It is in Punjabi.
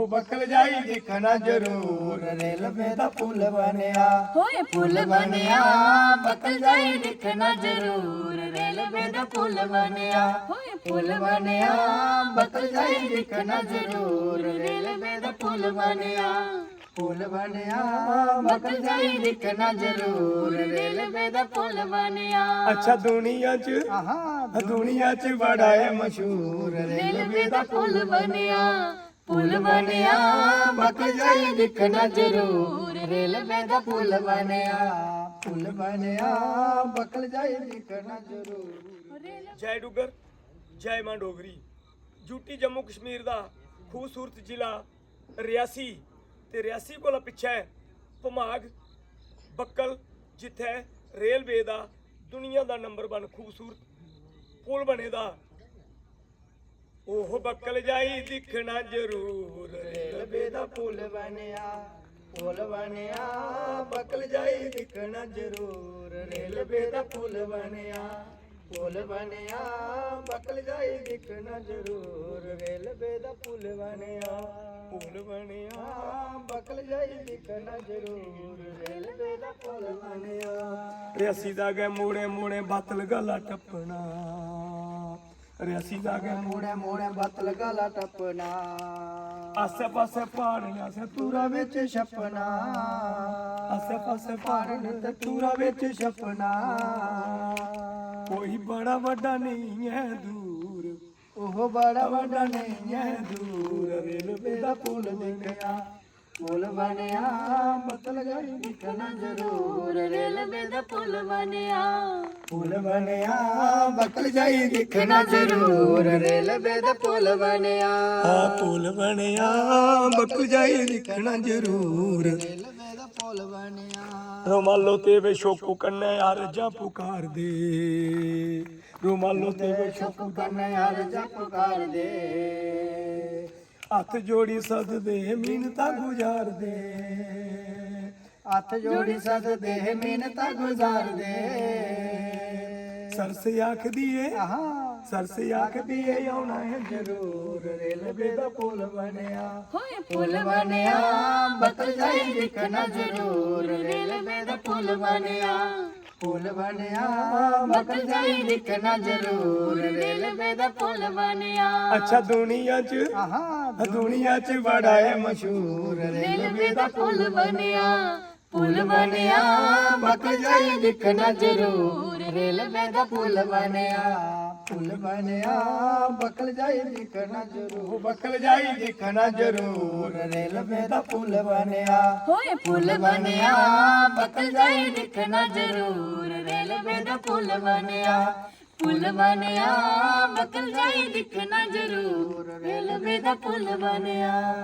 ਉਹ ਬਕਲ ਜਾਈ ਦੇਖਣਾ ਜ਼ਰੂਰ ਰੇਲਵੇ ਦਾ ਪੁੱਲ ਬਣਿਆ ਹੋਏ ਪੁੱਲ ਬਣਿਆ ਬਕਲ ਜਾਈ ਦੇਖਣਾ ਜ਼ਰੂਰ ਰੇਲਵੇ ਦਾ ਪੁੱਲ ਬਣਿਆ ਹੋਏ ਪੁੱਲ ਬਣਿਆ ਬਕਲ ਜਾਈ ਦੇਖਣਾ ਜ਼ਰੂਰ ਰੇਲਵੇ ਦਾ ਪੁੱਲ ਬਣਿਆ ਪੁੱਲ ਬਣਿਆ ਬਕਲ ਜਾਈ ਦੇਖਣਾ ਜ਼ਰੂਰ ਰੇਲਵੇ ਦਾ ਪੁੱਲ ਬਣਿਆ ਅੱਛਾ ਦੁਨੀਆ 'ਚ ਦੁਨੀਆ 'ਚ ਬੜਾ ਹੈ ਮਸ਼ਹੂਰ ਰੇਲਵੇ ਦਾ ਪੁੱਲ ਬਣਿਆ ਪੁੱਲ ਬਣਿਆ ਬਕਲ ਜਾਈ ਦੇਖਣਾ ਜ਼ਰੂਰ ਰੇਲਵੇ ਦਾ ਪੁੱਲ ਬਣਿਆ ਪੁੱਲ ਬਣਿਆ ਬਕਲ ਜਾਈ ਦੇਖਣਾ ਜ਼ਰੂਰ ਜੈ ਡੁੱਗਰ ਜੈ ਮਾਂ ਡੋਗਰੀ ਯੂਟੀ ਜੰਮੂ ਕਸ਼ਮੀਰ ਦਾ ਖੂਬਸੂਰਤ ਜ਼ਿਲ੍ਹਾ ਰਿਆਸੀ ਤੇ ਰਿਆਸੀ ਕੋਲ ਪਿੱਛੇ ਹੈ ਭਮਾਗ ਬੱਕਲ ਜਿੱਥੇ ਰੇਲਵੇ ਦਾ ਦੁਨੀਆ ਦਾ ਨੰਬਰ 1 ਖੂਬਸੂਰਤ ਪੁੱਲ ਬਣੇਦਾ ਉਹ ਬੱਕਲ ਜਾਈ ਦਿਖਣਾ ਜ਼ਰੂਰ ਰੇਲਵੇ ਦਾ ਪੁੱਲ ਬਣਿਆ ਬੱਕਲ ਜਾਈ ਦਿਖਣਾ ਜ਼ਰੂਰ ਰੇਲਵੇ ਦਾ ਪੁੱਲ ਬਣਿਆ ਬੱਕਲ ਜਾਈ ਦਿਖਣਾ ਜ਼ਰੂਰ ਰੇਲਵੇ ਦਾ ਪੁੱਲ ਬਣਿਆ ਬੱਕਲ ਜਾਈ ਦਿਖਣਾ ਜ਼ਰੂਰ ਰੇਲਵੇ ਦਾ ਪੁੱਲ ਬਣਿਆ ਰਿਆਸੀ ਦਾ ਗਏ ਮੋੜੇ ਮੋੜੇ ਬਤਲ ਗਾਲਾ ਟੱਪਣਾ ਰਿਆਸੀ ਦਾ ਗਏ ਮੋੜੇ ਮੋੜੇ ਬਤਲ ਗਾਲਾ ਟੱਪਣਾ ਆਸੇ ਪਾਸੇ ਪਹਾੜੀਆਂ ਸੇ ਤੂਰਾ ਵਿੱਚ ਛਪਣਾ ਆਸੇ ਪਾਸੇ ਪਹਾੜੀਆਂ ਤੇ ਤੂਰਾ ਵਿੱਚ ਛਪਣਾ ਕੋਈ ਬੜਾ ਵੱਡਾ ਨਹੀਂ ਹੈ ਦੂਰ ਉਹ ਬੜਾ ਵੱਡਾ ਨਹੀਂ ਹੈ ਦੂਰ ਰੇਲਵੇ ਦਾ ਪੁੱਲ ਦੇਖਿਆ ਪੁੱਲ ਬਣਿਆ ਬਕਲ ਜਾਈ ਦਿਖਣਾ ਜ਼ਰੂਰ ਰੇਲਵੇ ਦਾ ਪੁੱਲ ਬਣਿਆ ਬਕਲ ਜਾਈ ਦਿਖਣਾ ਜ਼ਰੂਰ ਰੇਲਵੇ ਦਾ ਪੁੱਲ ਬਣਿਆ ਪੁੱਲ ਬਣਿਆ ਬਕਲ ਜਾਈ ਦਿਖਣਾ ਜ਼ਰੂਰ ਰੇਲਵੇ ਦਾ ਪੁੱਲ ਬਣਿਆ ਰੁਮਾਲੋ ਤੇ ਵੇ ਸ਼ੋਕੂ ਕੰਨੇ ਯਾਰ ਜਾ ਪੁਕਾਰ ਦੇ ਰੁਮਾਲੋ ਤੇ ਵੇ ਸ਼ੋਕੂ ਕੰਨੇ ਯਾਰ ਜਾ ਪੁਕਾਰ ਦੇ ਹੱਥ ਜੋੜੀ ਸਦਦੇ ਮਿੰਨਤਾਂ ਗੁਜ਼ਾਰਦੇ ਹੱਥ ਜੋੜੀ ਸਦਦੇ ਮਿੰਨਤਾਂ ਗੁਜ਼ਾਰਦੇ ਸਰਸ ਆਖਦੀ ਏ ਸਰਸ ਆਖਦੀ ਏ ਆਉਣਾ ਹੈ ਜ਼ਰੂਰ ਰੇਲਵੇ ਦਾ ਪੁੱਲ ਬਣਿਆ ਹੋਏ ਪੁੱਲ ਬਣਿਆ ਬਕਲ ਜਾਈ ਦਿਖਣਾ ਜ਼ਰੂਰ ਰੇਲਵੇ ਦਾ ਪੁੱਲ ਬਣਿਆ ਬਕਲ ਜਾਈ ਦਿਖਣਾ ਜ਼ਰੂਰ ਰੇਲਵੇ ਦਾ ਪੁੱਲ ਬਣਿਆ ਅੱਛਾ ਦੁਨੀਆ 'ਚ ਬੜਾ ਹੈ ਮਸ਼ਹੂਰ ਰੇਲਵੇ ਦਾ ਪੁੱਲ ਬਣਿਆ ਪੁੱਲ ਬਣਿਆ ਬਕਲ ਜਾਈ ਦਿਖਣਾ ਜ਼ਰੂਰ ਰੇਲਵੇ ਦਾ ਪੁੱਲ ਬਣਿਆ ਬਕਲ ਜਾਈ ਦਿਖਣਾ ਜ਼ਰੂਰ ਬਕਲ ਜਾਈ ਦਿਖਣਾ ਜ਼ਰੂਰ ਰੇਲਵੇ ਦਾ ਪੁੱਲ ਬਣਿਆ ਹੋਏ ਪੁੱਲ ਬਣਿਆ ਬਕਲ ਜਾਈ ਦਿਖਣਾ ਜ਼ਰੂਰ ਰੇਲਵੇ ਦਾ ਪੁੱਲ ਬਣਿਆ ਬਕਲ ਜਾਈ ਦਿਖਣਾ ਜ਼ਰੂਰ ਰੇਲਵੇ ਦਾ ਪੁੱਲ ਬਣਿਆ